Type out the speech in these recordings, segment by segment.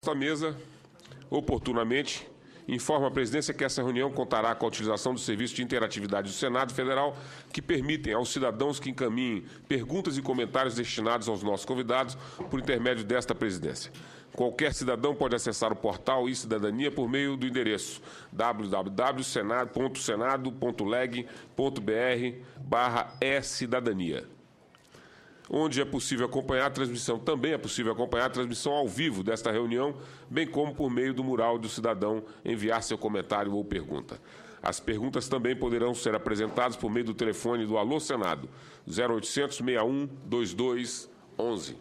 Esta mesa, oportunamente, informa a presidência que essa reunião contará com a utilização do serviço de interatividade do Senado Federal, que permitem aos cidadãos que encaminhem perguntas e comentários destinados aos nossos convidados por intermédio desta presidência. Qualquer cidadão pode acessar o portal e-Cidadania por meio do endereço www.senado.leg.br/e-cidadania. Onde é possível acompanhar a transmissão, também é possível acompanhar a transmissão ao vivo desta reunião, bem como por meio do mural do cidadão enviar seu comentário ou pergunta. As perguntas também poderão ser apresentadas por meio do telefone do Alô Senado, 0800 61 22 11.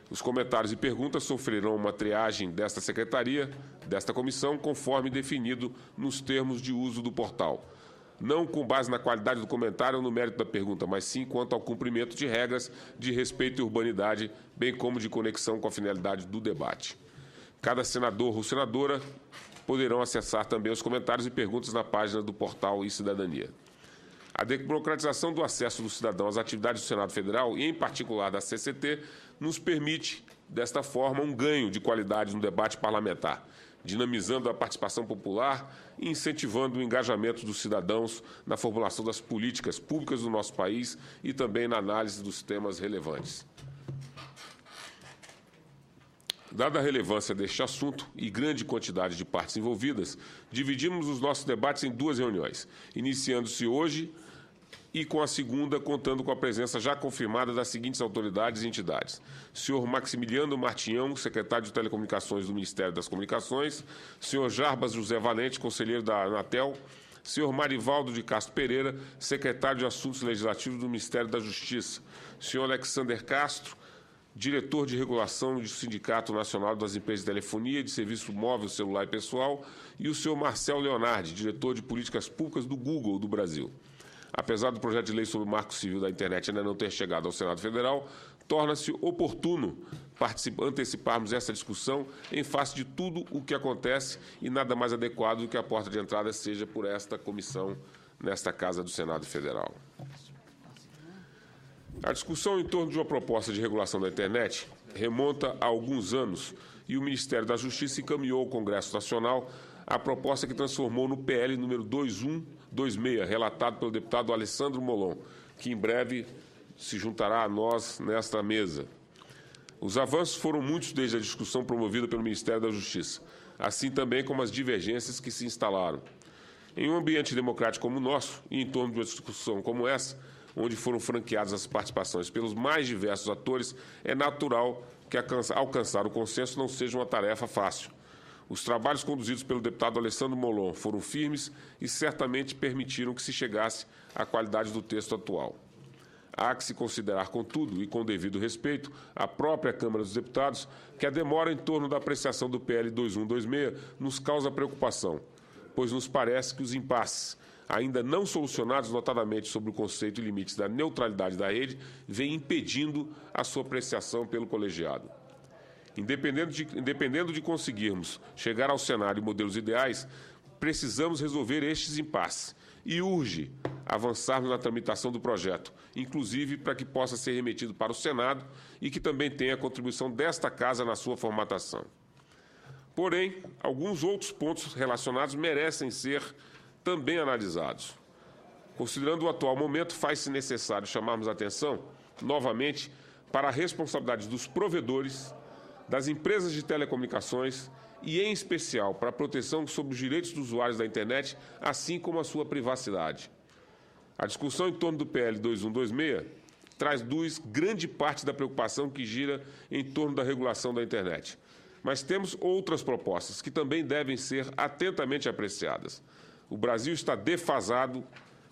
Os comentários e perguntas sofrerão uma triagem desta secretaria, desta comissão, conforme definido nos termos de uso do portal. Não com base na qualidade do comentário ou no mérito da pergunta, mas sim quanto ao cumprimento de regras de respeito e urbanidade, bem como de conexão com a finalidade do debate. Cada senador ou senadora poderão acessar também os comentários e perguntas na página do portal e-Cidadania. A democratização do acesso do cidadão às atividades do Senado Federal, e em particular da CCT, nos permite, desta forma, um ganho de qualidade no debate parlamentar, dinamizando a participação popular e incentivando o engajamento dos cidadãos na formulação das políticas públicas do nosso país e também na análise dos temas relevantes. Dada a relevância deste assunto e grande quantidade de partes envolvidas, dividimos os nossos debates em duas reuniões, iniciando-se hoje e com a segunda, contando com a presença já confirmada das seguintes autoridades e entidades: senhor Maximiliano Martinhão, secretário de Telecomunicações do Ministério das Comunicações; senhor Jarbas José Valente, conselheiro da Anatel; senhor Marivaldo de Castro Pereira, secretário de Assuntos Legislativos do Ministério da Justiça; senhor Alexander Castro, diretor de regulação do Sindicato Nacional das Empresas de Telefonia, de Serviço Móvel, Celular e Pessoal; e o senhor Marcel Leonardi, diretor de Políticas Públicas do Google do Brasil. Apesar do projeto de lei sobre o Marco Civil da Internet ainda não ter chegado ao Senado Federal, torna-se oportuno anteciparmos essa discussão em face de tudo o que acontece e nada mais adequado do que a porta de entrada seja por esta comissão nesta Casa do Senado Federal. A discussão em torno de uma proposta de regulação da internet remonta a alguns anos e o Ministério da Justiça encaminhou ao Congresso Nacional a proposta que transformou no PL número 2126, relatado pelo deputado Alessandro Molon, que em breve se juntará a nós nesta mesa. Os avanços foram muitos desde a discussão promovida pelo Ministério da Justiça, assim também como as divergências que se instalaram. Em um ambiente democrático como o nosso, e em torno de uma discussão como essa, onde foram franqueadas as participações pelos mais diversos atores, é natural que alcançar o consenso não seja uma tarefa fácil. Os trabalhos conduzidos pelo deputado Alessandro Molon foram firmes e certamente permitiram que se chegasse à qualidade do texto atual. Há que se considerar, contudo, e com devido respeito à própria Câmara dos Deputados, que a demora em torno da apreciação do PL 2126 nos causa preocupação, pois nos parece que os impasses, ainda não solucionados notadamente sobre o conceito e limites da neutralidade da rede, vêm impedindo a sua apreciação pelo colegiado. Independendo de conseguirmos chegar ao cenário e modelos ideais, precisamos resolver estes impasses e urge avançarmos na tramitação do projeto, inclusive para que possa ser remetido para o Senado e que também tenha a contribuição desta Casa na sua formatação. Porém, alguns outros pontos relacionados merecem ser também analisados. Considerando o atual momento, faz-se necessário chamarmos a atenção, novamente, para a responsabilidade dos provedores, das empresas de telecomunicações e, em especial, para a proteção sobre os direitos dos usuários da internet, assim como a sua privacidade. A discussão em torno do PL 2126 traduz grande parte da preocupação que gira em torno da regulação da internet. Mas temos outras propostas que também devem ser atentamente apreciadas. O Brasil está defasado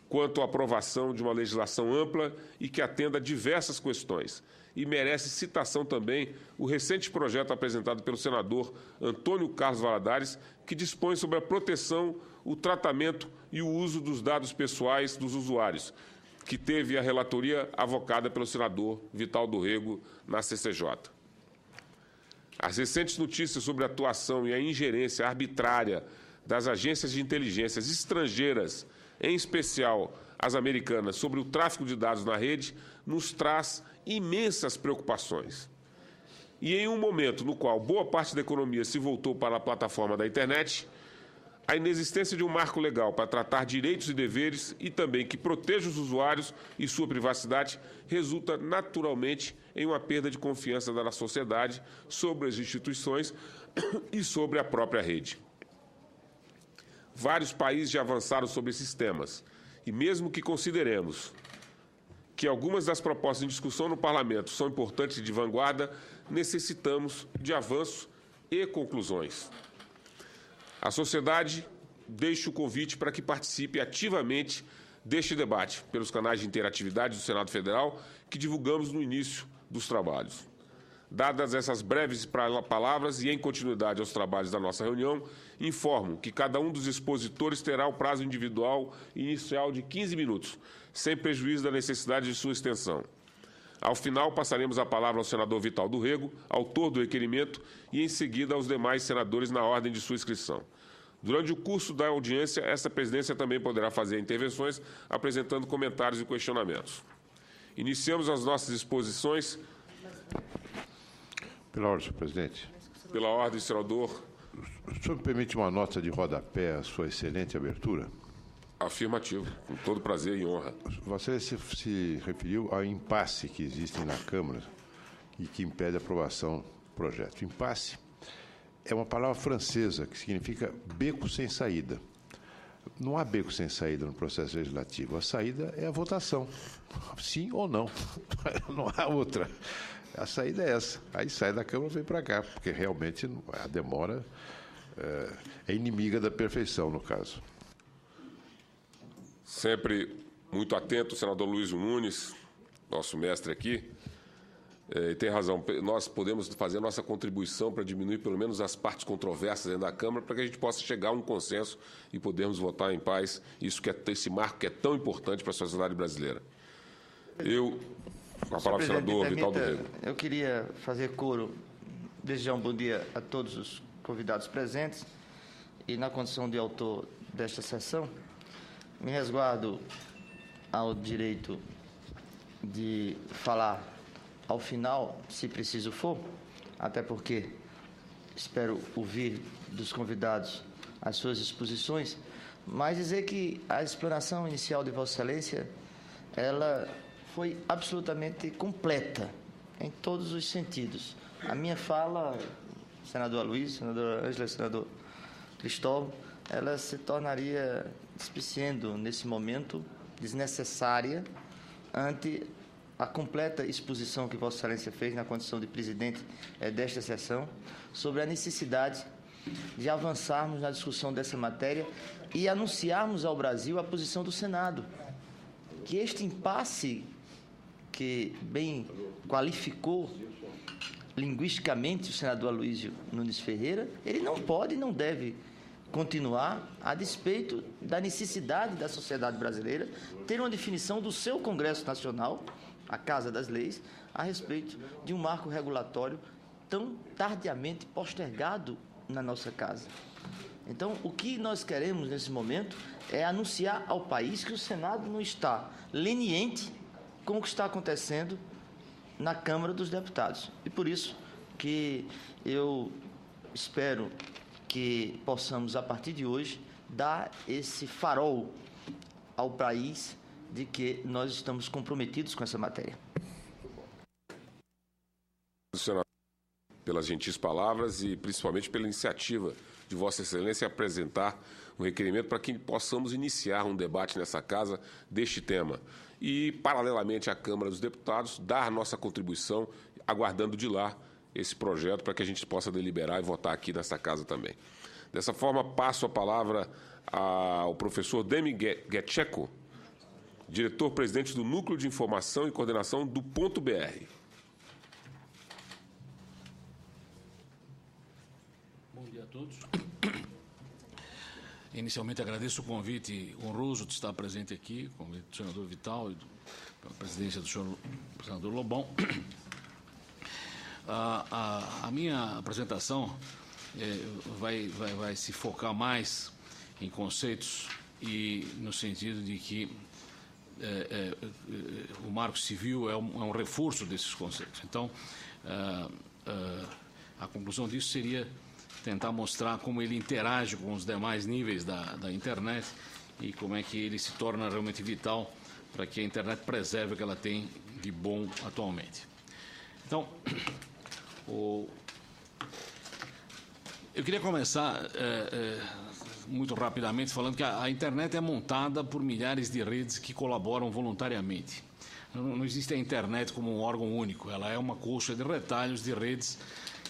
quanto à aprovação de uma legislação ampla e que atenda a diversas questões. E merece citação também o recente projeto apresentado pelo senador Antônio Carlos Valadares, que dispõe sobre a proteção, o tratamento e o uso dos dados pessoais dos usuários, que teve a relatoria avocada pelo senador Vital do Rego na CCJ. As recentes notícias sobre a atuação e a ingerência arbitrária das agências de inteligências estrangeiras, em especial as americanas, sobre o tráfico de dados na rede, nos traz imensas preocupações. E em um momento no qual boa parte da economia se voltou para a plataforma da internet, a inexistência de um marco legal para tratar direitos e deveres e também que proteja os usuários e sua privacidade resulta naturalmente em uma perda de confiança da sociedade sobre as instituições e sobre a própria rede. Vários países já avançaram sobre esses temas e mesmo que consideremos que algumas das propostas em discussão no Parlamento são importantes e de vanguarda, necessitamos de avanços e conclusões. A sociedade deixa o convite para que participe ativamente deste debate pelos canais de interatividade do Senado Federal que divulgamos no início dos trabalhos. Dadas essas breves palavras e em continuidade aos trabalhos da nossa reunião, informo que cada um dos expositores terá o prazo individual inicial de 15 minutos, sem prejuízo da necessidade de sua extensão. Ao final, passaremos a palavra ao senador Vital do Rego, autor do requerimento, e em seguida aos demais senadores na ordem de sua inscrição. Durante o curso da audiência, esta presidência também poderá fazer intervenções, apresentando comentários e questionamentos. Iniciamos as nossas exposições. Pela ordem, senhor presidente. Pela ordem, senador. O senhor me permite uma nota de rodapé à sua excelente abertura? Afirmativo, com todo prazer e honra. Você se referiu ao impasse que existe na Câmara e que impede a aprovação do projeto. Impasse é uma palavra francesa que significa beco sem saída. Não há beco sem saída no processo legislativo. A saída é a votação, sim ou não. Não há outra. A saída é essa. Aí sai da Câmara e vem para cá, porque realmente a demora é inimiga da perfeição, no caso. Sempre muito atento, o senador Luiz Nunes, nosso mestre aqui, tem razão. Nós podemos fazer a nossa contribuição para diminuir pelo menos as partes controversas dentro da Câmara para que a gente possa chegar a um consenso e podermos votar em paz. Isso que é esse marco que é tão importante para a sociedade brasileira. Com a palavra do senador Vital do Rego. Eu queria fazer coro, desejar um bom dia a todos os convidados presentes e, na condição de autor desta sessão, me resguardo ao direito de falar ao final, se preciso for, até porque espero ouvir dos convidados as suas exposições, mas dizer que a explanação inicial de Vossa Excelência, ela foi absolutamente completa, em todos os sentidos. A minha fala, senador Aloysio, senadora Ângela, senador Cristóvão, ela se tornaria, despiciando nesse momento, desnecessária ante a completa exposição que Vossa Excelência fez na condição de presidente desta sessão, sobre a necessidade de avançarmos na discussão dessa matéria e anunciarmos ao Brasil a posição do Senado, que este impasse que bem qualificou linguisticamente o senador Aloysio Nunes Ferreira, ele não pode e não deve continuar a despeito da necessidade da sociedade brasileira ter uma definição do seu Congresso Nacional, a Casa das Leis, a respeito de um marco regulatório tão tardiamente postergado na nossa casa. Então, o que nós queremos nesse momento é anunciar ao país que o Senado não está leniente com o que está acontecendo na Câmara dos Deputados. E por isso que eu espero que possamos, a partir de hoje, dar esse farol ao país de que nós estamos comprometidos com essa matéria. Senador, pelas gentis palavras e principalmente pela iniciativa de Vossa Excelência apresentar um requerimento para que possamos iniciar um debate nessa casa deste tema. E, paralelamente à Câmara dos Deputados, dar nossa contribuição, aguardando de lá esse projeto para que a gente possa deliberar e votar aqui nessa casa também. Dessa forma, passo a palavra ao professor Demi Getcheco, diretor-presidente do Núcleo de Informação e Coordenação do Ponto BR. Bom dia a todos. Inicialmente, agradeço o convite honroso de estar presente aqui, o convite do senador Vital e da presidência do senador Lobão. A minha apresentação vai se focar mais em conceitos e no sentido de que o Marco Civil é um reforço desses conceitos. Então, a conclusão disso seria tentar mostrar como ele interage com os demais níveis da internet e como é que ele se torna realmente vital para que a internet preserve o que ela tem de bom atualmente. Então, eu queria começar muito rapidamente falando que a internet é montada por milhares de redes que colaboram voluntariamente. Não existe a internet como um órgão único, ela é uma colcha de retalhos de redes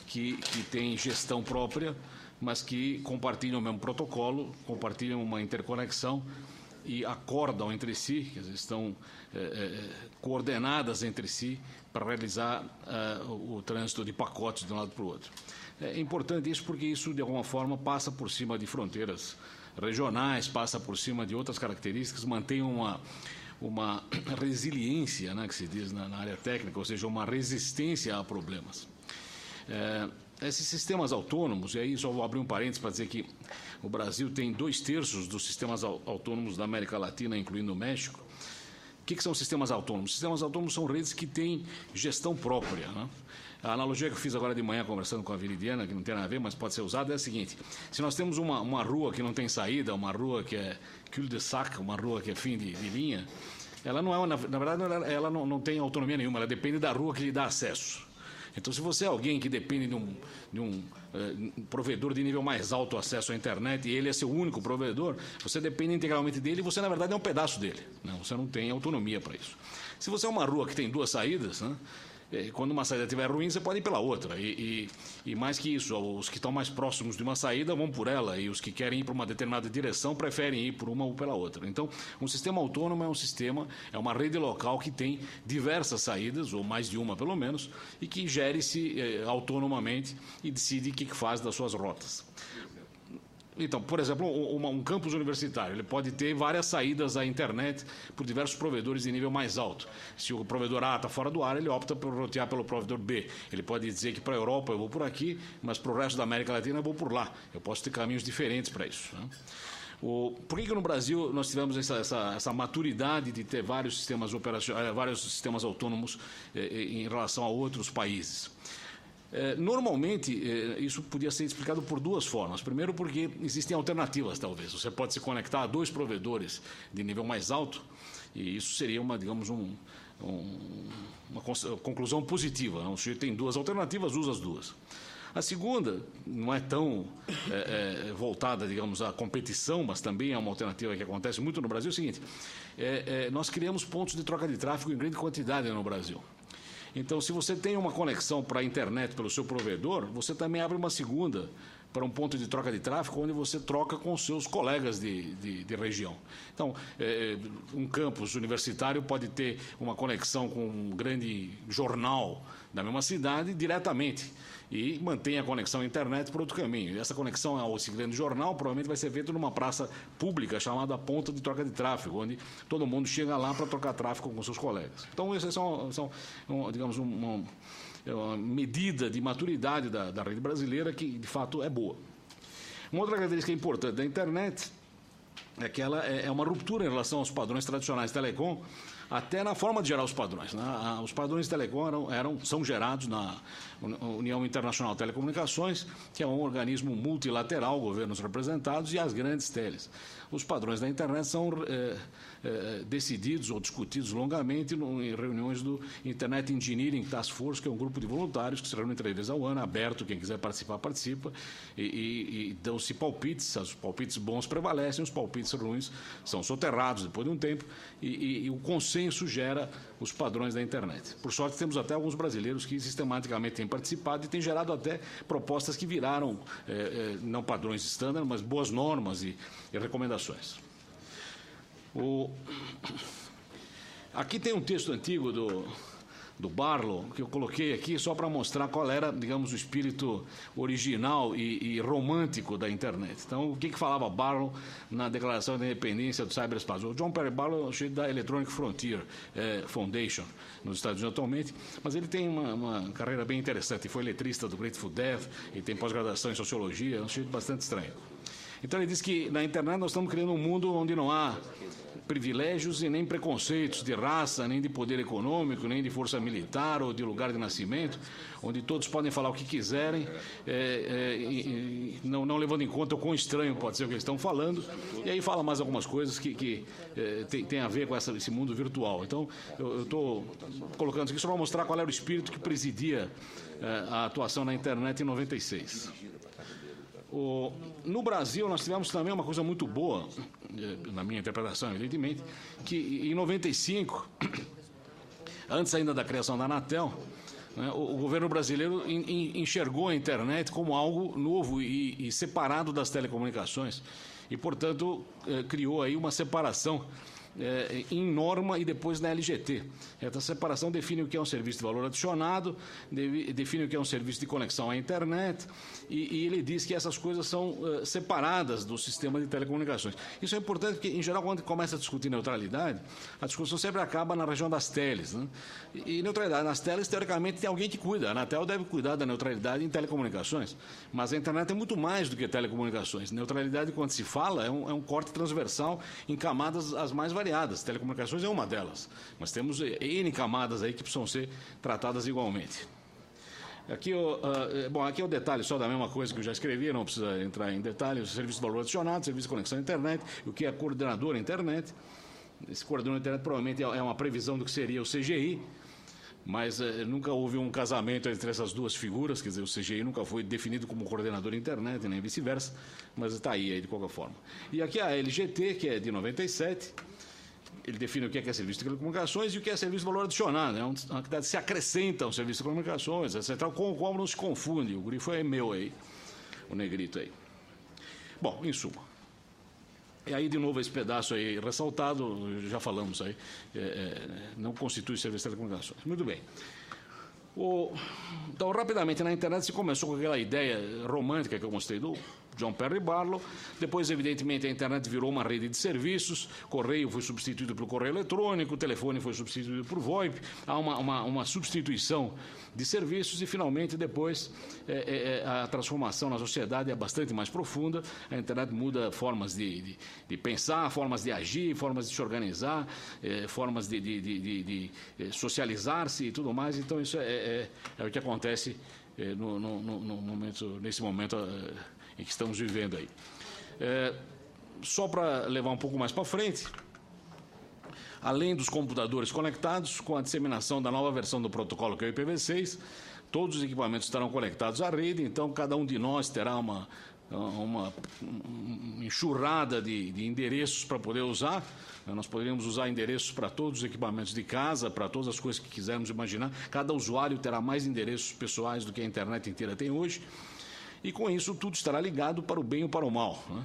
que têm gestão própria, mas que compartilham o mesmo protocolo, compartilham uma interconexão e acordam entre si, quer dizer, estão coordenadas entre si para realizar o trânsito de pacotes de um lado para o outro. É importante isso porque isso, de alguma forma, passa por cima de fronteiras regionais, passa por cima de outras características, mantém uma resiliência, né, que se diz na área técnica, ou seja, uma resistência a problemas. Esses sistemas autônomos, e aí só vou abrir um parênteses para dizer que o Brasil tem 2/3 dos sistemas autônomos da América Latina, incluindo o México. O que são sistemas autônomos? Sistemas autônomos são redes que têm gestão própria, né? A analogia que eu fiz agora de manhã conversando com a Viridiana, que não tem nada a ver, mas pode ser usada, é a seguinte: se nós temos uma rua que não tem saída, uma rua que é cul-de-sac, uma rua que é fim de linha, ela não é, na verdade, ela não tem autonomia nenhuma, ela depende da rua que lhe dá acesso. Então, se você é alguém que depende de um provedor de nível mais alto acesso à internet e ele é seu único provedor, você depende integralmente dele e você, na verdade, é um pedaço dele, né? Você não tem autonomia para isso. Se você é uma rua que tem 2 saídas, né? Quando uma saída estiver ruim, você pode ir pela outra. E mais que isso, os que estão mais próximos de uma saída vão por ela, e os que querem ir para uma determinada direção preferem ir por uma ou pela outra. Então, um sistema autônomo é uma rede local que tem diversas saídas, ou mais de uma pelo menos, e que gere-se autonomamente e decide o que faz das suas rotas. Então, por exemplo, um campus universitário, ele pode ter várias saídas à internet por diversos provedores de nível mais alto. Se o provedor A está fora do ar, ele opta por rotear pelo provedor B. Ele pode dizer que para a Europa eu vou por aqui, mas para o resto da América Latina eu vou por lá. Eu posso ter caminhos diferentes para isso, né? Por que no Brasil nós tivemos essa maturidade de ter vários sistemas vários sistemas autônomos em relação a outros países? Normalmente, isso podia ser explicado por 2 formas. Primeiro, porque existem alternativas, talvez. Você pode se conectar a 2 provedores de nível mais alto, e isso seria uma conclusão positiva. O sujeito tem 2 alternativas, usa as 2. A segunda não é tão voltada, digamos, à competição, mas também é uma alternativa que acontece muito no Brasil. É o seguinte: nós criamos pontos de troca de tráfego em grande quantidade no Brasil. Então, se você tem uma conexão para a internet pelo seu provedor, você também abre uma segunda para um ponto de troca de tráfego, onde você troca com seus colegas de região. Então, um campus universitário pode ter uma conexão com um grande jornal da mesma cidade diretamente e mantém a conexão à internet por outro caminho. E essa conexão ao grande jornal provavelmente vai ser feita numa praça pública chamada ponta de troca de tráfego, onde todo mundo chega lá para trocar tráfego com seus colegas. Então, essas são digamos, uma medida de maturidade da rede brasileira que, de fato, é boa. Uma outra característica importante da internet é que ela é uma ruptura em relação aos padrões tradicionais de telecom, até na forma de gerar os padrões, né? Os padrões de telecom são gerados na União Internacional de Telecomunicações, que é um organismo multilateral, governos representados, e as grandes teles. Os padrões da internet são decididos ou discutidos longamente em reuniões do Internet Engineering Task Force, que é um grupo de voluntários que se reúne 3 vezes ao ano, aberto, quem quiser participar, participa, e dão-se palpites, os palpites bons prevalecem, os palpites ruins são soterrados depois de um tempo, e o consenso gera os padrões da internet. Por sorte, temos até alguns brasileiros que sistematicamente têm participado e têm gerado até propostas que viraram, não padrões estándar, mas boas normas e recomendações. Aqui tem um texto antigo do Barlow, que eu coloquei aqui só para mostrar qual era, digamos, o espírito original e romântico da internet. Então, o que falava Barlow na Declaração da Independência do Cyberespaço? O John Perry Barlow é cheio da Electronic Frontier Foundation, nos Estados Unidos atualmente, mas ele tem uma carreira bem interessante. Ele foi letrista do Grateful Dead e tem pós-graduação em Sociologia, é um sujeito bastante estranho. Então ele diz que na internet nós estamos criando um mundo onde não há privilégios e nem preconceitos de raça, nem de poder econômico, nem de força militar ou de lugar de nascimento, onde todos podem falar o que quiserem, não levando em conta o quão estranho pode ser o que eles estão falando. E aí fala mais algumas coisas que tem a ver com esse mundo virtual. Então, eu estou colocando isso aqui só para mostrar qual era o espírito que presidia a atuação na internet em 96. No Brasil, nós tivemos também uma coisa muito boa, na minha interpretação, evidentemente, que em 95, antes ainda da criação da Anatel, né, o governo brasileiro enxergou a internet como algo novo e separado das telecomunicações e, portanto, criou aí uma separação em norma e depois na LGT. Essa separação define o que é um serviço de valor adicionado, define o que é um serviço de conexão à internet, e ele diz que essas coisas são separadas do sistema de telecomunicações. Isso é importante porque, em geral, quando começa a discutir neutralidade, a discussão sempre acaba na região das teles, né? E neutralidade nas teles, teoricamente, tem alguém que cuida. A Anatel deve cuidar da neutralidade em telecomunicações, mas a internet é muito mais do que telecomunicações. Neutralidade, quando se fala, é um corte transversal em camadas as mais variadas. Telecomunicações é uma delas, mas temos N camadas aí que precisam ser tratadas igualmente. Aqui é o detalhe só da mesma coisa que eu já escrevi, não precisa entrar em detalhes. Serviço de valor adicionado, serviço de conexão à internet, o que é coordenador à internet. Esse coordenador à internet provavelmente é uma previsão do que seria o CGI, mas nunca houve um casamento entre essas duas figuras, quer dizer, o CGI nunca foi definido como coordenador à internet, nem vice-versa, mas está aí de qualquer forma. E aqui a LGT, que é de 97, ele define o que é serviço de telecomunicações e o que é serviço de valor adicionado. É uma atividade que se acrescenta ao serviço de telecomunicações, etc. Com o qual não se confunde. O grifo é meu aí, o negrito aí. Bom, em suma. E aí, de novo, esse pedaço aí ressaltado, já falamos aí, não constitui serviço de telecomunicações. Muito bem. Então, rapidamente, na internet se começou com aquela ideia romântica que eu mostrei do John Perry Barlow. Depois, evidentemente, a internet virou uma rede de serviços, correio foi substituído pelo correio eletrônico, o telefone foi substituído por VoIP, há uma substituição de serviços e, finalmente, depois, a transformação na sociedade é bastante mais profunda. A internet muda formas de pensar, formas de agir, formas de se organizar, formas de socializar-se e tudo mais. Então, isso é o que acontece nesse momento em que estamos vivendo aí. Só para levar um pouco mais para frente, além dos computadores conectados, com a disseminação da nova versão do protocolo, que é o IPv6, todos os equipamentos estarão conectados à rede, então cada um de nós terá uma enxurrada de endereços para poder usar. Nós poderíamos usar endereços para todos os equipamentos de casa, para todas as coisas que quisermos imaginar. Cada usuário terá mais endereços pessoais do que a internet inteira tem hoje. E com isso tudo estará ligado para o bem ou para o mal, né?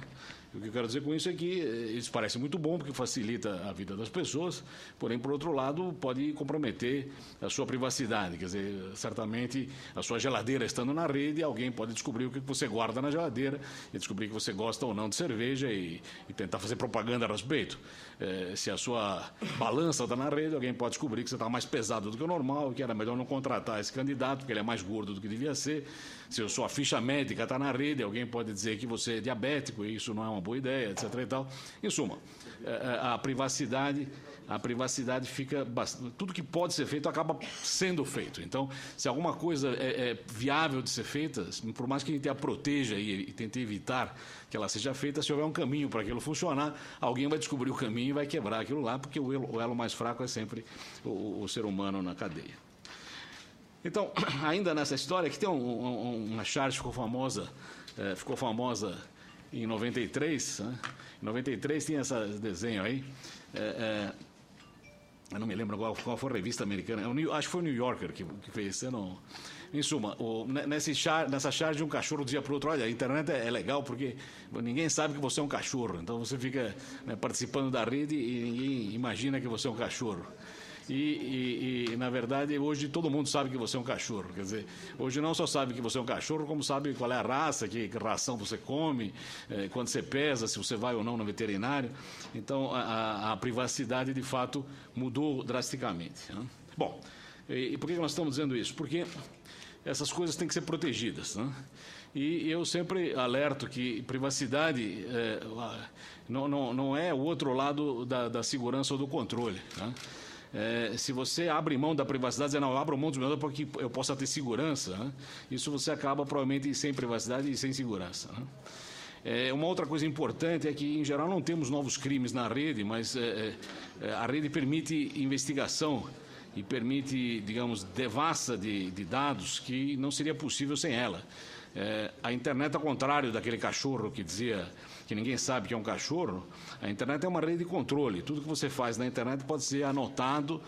O que eu quero dizer com isso é que isso parece muito bom, porque facilita a vida das pessoas, porém, por outro lado, pode comprometer a sua privacidade. Quer dizer, certamente, a sua geladeira estando na rede, alguém pode descobrir o que você guarda na geladeira e descobrir que você gosta ou não de cerveja e tentar fazer propaganda a respeito. Se a sua balança está na rede, alguém pode descobrir que você está mais pesado do que o normal, que era melhor não contratar esse candidato, porque ele é mais gordo do que devia ser. Se a sua ficha médica está na rede, alguém pode dizer que você é diabético e isso não é uma boa ideia, etc. e tal. Em suma, a privacidade fica tudo que pode ser feito acaba sendo feito. Então, se alguma coisa é viável de ser feita, por mais que a gente a proteja e tente evitar que ela seja feita, se houver um caminho para aquilo funcionar, alguém vai descobrir o caminho e vai quebrar aquilo lá, porque o elo mais fraco é sempre o ser humano na cadeia. Então, ainda nessa história, que tem uma charge que ficou famosa em 93, né? Em 93 tinha esse desenho aí. Eu não me lembro qual foi a revista americana. Acho que foi o New Yorker que fez isso. Em suma, nessa charge um cachorro dizia para o outro: olha, a internet é legal porque ninguém sabe que você é um cachorro. Então você fica, né, participando da rede e ninguém imagina que você é um cachorro. E, na verdade, hoje todo mundo sabe que você é um cachorro. Quer dizer, hoje não só sabe que você é um cachorro, como sabe qual é a raça, que ração você come, quando você pesa, se você vai ou não no veterinário. Então, a privacidade, de fato, mudou drasticamente, né? Bom, e por que nós estamos dizendo isso? Porque essas coisas têm que ser protegidas, né? E eu sempre alerto que privacidade não é o outro lado da segurança ou do controle. Né? Se você abre mão da privacidade, dizendo, não, eu abro mão dos meus dados para que eu possa ter segurança, né? Isso você acaba provavelmente sem privacidade e sem segurança. Né? Uma outra coisa importante é que, em geral, não temos novos crimes na rede, mas a rede permite investigação e permite, digamos, devassa de dados que não seria possível sem ela. A internet, ao contrário daquele cachorro que dizia que ninguém sabe que é um cachorro, a internet é uma rede de controle. Tudo que você faz na internet pode ser anotado,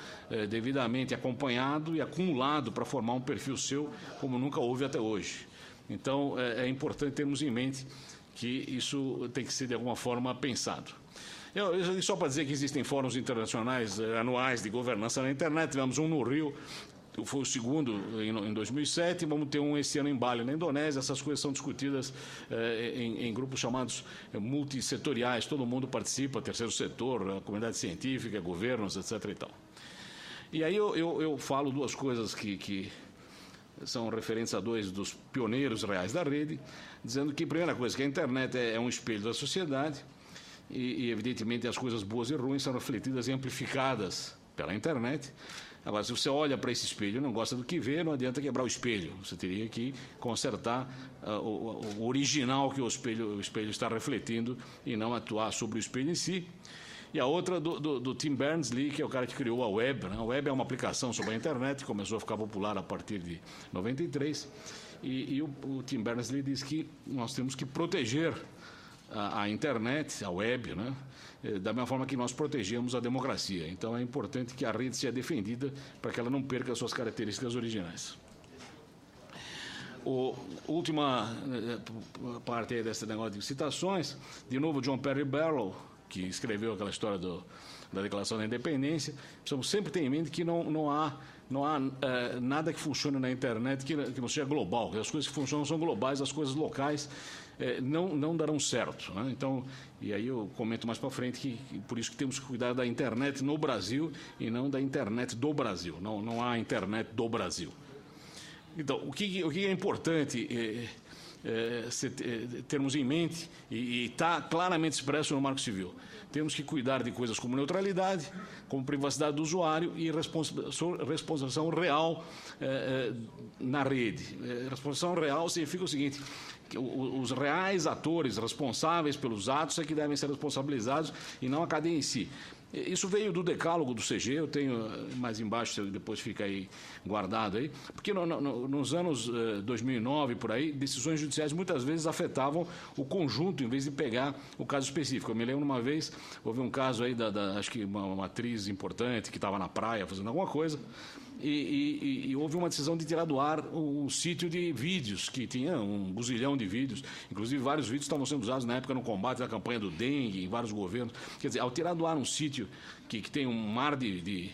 devidamente acompanhado e acumulado para formar um perfil seu, como nunca houve até hoje. Então, é importante termos em mente que isso tem que ser, de alguma forma, pensado. Só para dizer que existem fóruns internacionais anuais de governança na internet, tivemos um no Rio, foi o segundo em 2007, vamos ter um esse ano em Bali, na Indonésia. Essas coisas são discutidas em grupos chamados multissetoriais, todo mundo participa, terceiro setor, a comunidade científica, governos, etc. E tal. E aí eu falo duas coisas que são referentes a dois dos pioneiros reais da rede, dizendo que, primeira coisa, que a internet é um espelho da sociedade e evidentemente, as coisas boas e ruins são refletidas e amplificadas pela internet. Agora, se você olha para esse espelho e não gosta do que vê, não adianta quebrar o espelho. Você teria que consertar o original que o espelho está refletindo e não atuar sobre o espelho em si. E a outra do Tim Berners-Lee, que é o cara que criou a web. Né? A web é uma aplicação sobre a internet, que começou a ficar popular a partir de 93. E o Tim Berners-Lee diz que nós temos que proteger a internet, a web, né? Da mesma forma que nós protegemos a democracia. Então, é importante que a rede seja defendida para que ela não perca suas características originais. A última parte aí desse negócio de citações, de novo, John Perry Barlow, que escreveu aquela história da Declaração da Independência. Precisamos sempre ter em mente que não há nada que funcione na internet que não seja global. As coisas que funcionam são globais, as coisas locais não darão certo. Né? Então, e aí eu comento mais para frente que por isso que temos que cuidar da internet no Brasil e não da internet do Brasil. Não há internet do Brasil. Então, o que é importante termos em mente e está claramente expresso no Marco Civil. Temos que cuidar de coisas como neutralidade, como privacidade do usuário e responsabilização real na rede. Responsabilização real significa o seguinte, que os reais atores responsáveis pelos atos é que devem ser responsabilizados e não a cadeia em si. Isso veio do decálogo do CG, eu tenho mais embaixo, depois fica aí guardado aí, porque nos anos 2009, por aí, decisões judiciais muitas vezes afetavam o conjunto, em vez de pegar o caso específico. Eu me lembro uma vez, houve um caso aí acho que uma atriz importante que estava na praia fazendo alguma coisa, e houve uma decisão de tirar do ar um sítio de vídeos, que tinha um buzilhão de vídeos, inclusive vários vídeos estavam sendo usados na época no combate da campanha do dengue, em vários governos. Quer dizer, ao tirar do ar um sítio que tem um mar de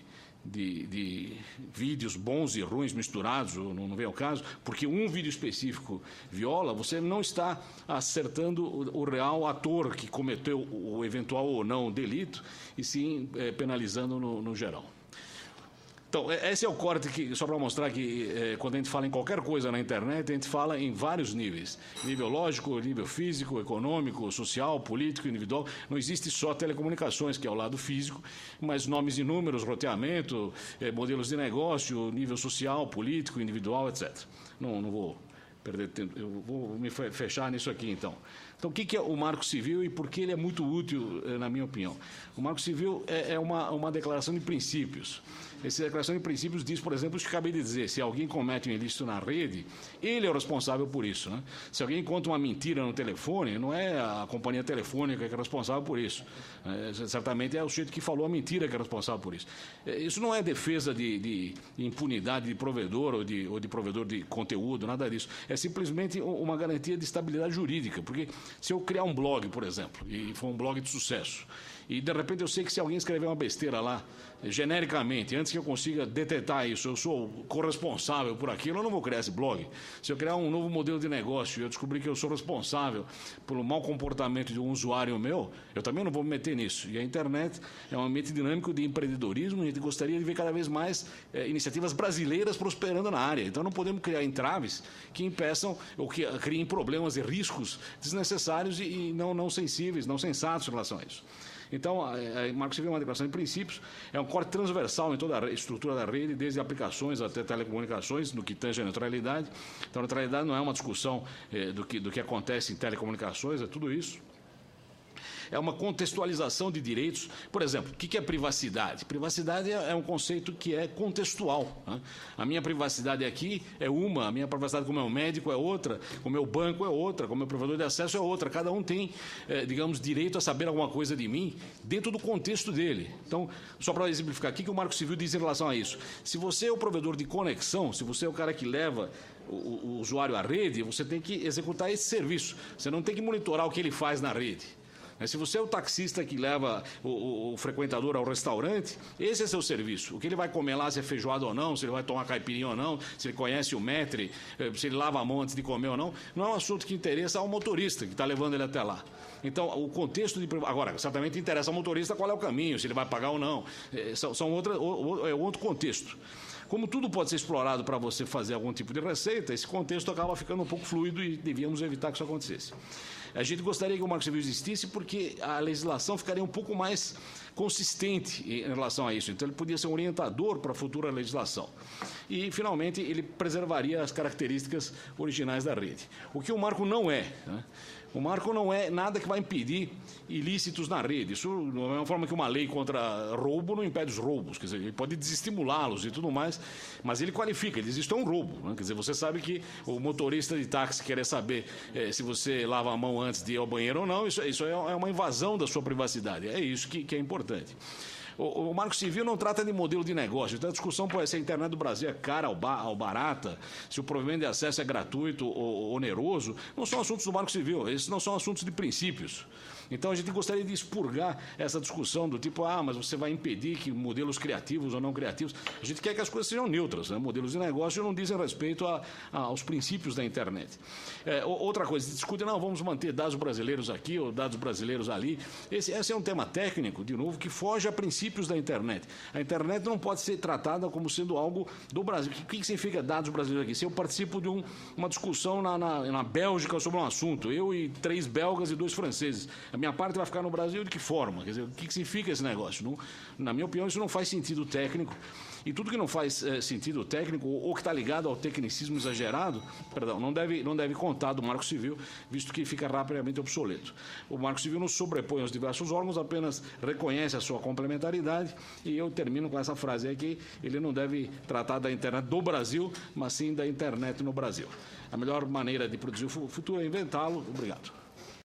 vídeos bons e ruins misturados, não vem ao caso, porque um vídeo específico viola, você não está acertando o real ator que cometeu o eventual ou não delito, e sim penalizando no geral. Então, esse é o corte só para mostrar que quando a gente fala em qualquer coisa na internet, a gente fala em vários níveis. Nível lógico, nível físico, econômico, social, político, individual. Não existe só telecomunicações, que é o lado físico, mas nomes e números, roteamento, modelos de negócio, nível social, político, individual, etc. Não vou perder tempo, eu vou me fechar nisso aqui, então. Então, o que é o Marco Civil e por que ele é muito útil, na minha opinião? O Marco Civil é uma declaração de princípios. Essa declaração de princípios diz, por exemplo, o que acabei de dizer, se alguém comete um ilícito na rede, ele é o responsável por isso. Né? Se alguém conta uma mentira no telefone, não é a companhia telefônica que é responsável por isso. Certamente é o sujeito que falou a mentira que é responsável por isso. Isso não é defesa de impunidade de provedor ou de provedor de conteúdo, nada disso. É simplesmente uma garantia de estabilidade jurídica, porque se eu criar um blog, por exemplo, e for um blog de sucesso, e de repente eu sei que se alguém escrever uma besteira lá, genericamente, antes que eu consiga detectar isso, eu sou corresponsável por aquilo, eu não vou criar esse blog. Se eu criar um novo modelo de negócio e eu descobrir que eu sou responsável pelo mau comportamento de um usuário meu, eu também não vou me meter nisso. E a internet é um ambiente dinâmico de empreendedorismo, e a gente gostaria de ver cada vez mais iniciativas brasileiras prosperando na área. Então não podemos criar entraves que impeçam ou que criem problemas e riscos desnecessários e não sensíveis, não sensatos em relação a isso. Então, o Marco Civil é uma declaração de princípios, é um corte transversal em toda a estrutura da rede, desde aplicações até telecomunicações, no que tange a neutralidade. Então, a neutralidade não é uma discussão do que acontece em telecomunicações, é tudo isso. É uma contextualização de direitos. Por exemplo, o que é privacidade? Privacidade é um conceito que é contextual, né? A minha privacidade aqui é uma, a minha privacidade com o meu médico é outra, com o meu banco é outra, com o meu provedor de acesso é outra. Cada um tem, digamos, direito a saber alguma coisa de mim dentro do contexto dele. Então, só para exemplificar, o que o Marco Civil diz em relação a isso? Se você é o provedor de conexão, se você é o cara que leva o usuário à rede, você tem que executar esse serviço. Você não tem que monitorar o que ele faz na rede. Se você é o taxista que leva o frequentador ao restaurante, esse é seu serviço. O que ele vai comer lá, se é feijoada ou não, se ele vai tomar caipirinha ou não, se ele conhece o maître, se ele lava a mão antes de comer ou não é um assunto que interessa ao motorista que está levando ele até lá. Então, o contexto de... Agora, certamente interessa ao motorista qual é o caminho, se ele vai pagar ou não. É outro contexto. Como tudo pode ser explorado para você fazer algum tipo de receita, esse contexto acaba ficando um pouco fluido e devíamos evitar que isso acontecesse. A gente gostaria que o Marco Civil existisse porque a legislação ficaria um pouco mais consistente em relação a isso. Então, ele podia ser um orientador para a futura legislação. E, finalmente, ele preservaria as características originais da rede. O que o marco não é, né? O marco não é nada que vai impedir ilícitos na rede. Isso, da mesma forma que uma lei contra roubo não impede os roubos. Quer dizer, ele pode desestimulá-los e tudo mais, mas ele qualifica, ele diz isto é um roubo, né? Quer dizer, você sabe que o motorista de táxi querer saber se você lava a mão antes de ir ao banheiro ou não, isso é uma invasão da sua privacidade. É isso que é importante. O Marco Civil não trata de modelo de negócio. Então, a discussão pode ser a internet do Brasil é cara ou barata, se o provimento de acesso é gratuito ou oneroso. Não são assuntos do Marco Civil, esses não são assuntos de princípios. Então, a gente gostaria de expurgar essa discussão do tipo, mas você vai impedir que modelos criativos ou não criativos. A gente quer que as coisas sejam neutras, né? Modelos de negócio não dizem respeito aos princípios da internet. Outra coisa, se discute, não, vamos manter dados brasileiros aqui ou dados brasileiros ali. Esse é um tema técnico, de novo, que foge a princípios da internet. A internet não pode ser tratada como sendo algo do Brasil. O que significa dados brasileiros aqui? Se eu participo de uma discussão na Bélgica sobre um assunto, eu e 3 belgas e 2 franceses, a minha parte vai ficar no Brasil de que forma? Quer dizer, o que significa esse negócio? Não, na minha opinião, isso não faz sentido técnico. E tudo que não faz sentido técnico ou que está ligado ao tecnicismo exagerado, não deve contar do Marco Civil, visto que fica rapidamente obsoleto. O Marco Civil não sobrepõe aos diversos órgãos, apenas reconhece a sua complementaridade, e eu termino com essa frase aqui: ele não deve tratar da internet do Brasil, mas sim da internet no Brasil. A melhor maneira de produzir o futuro é inventá-lo. Obrigado.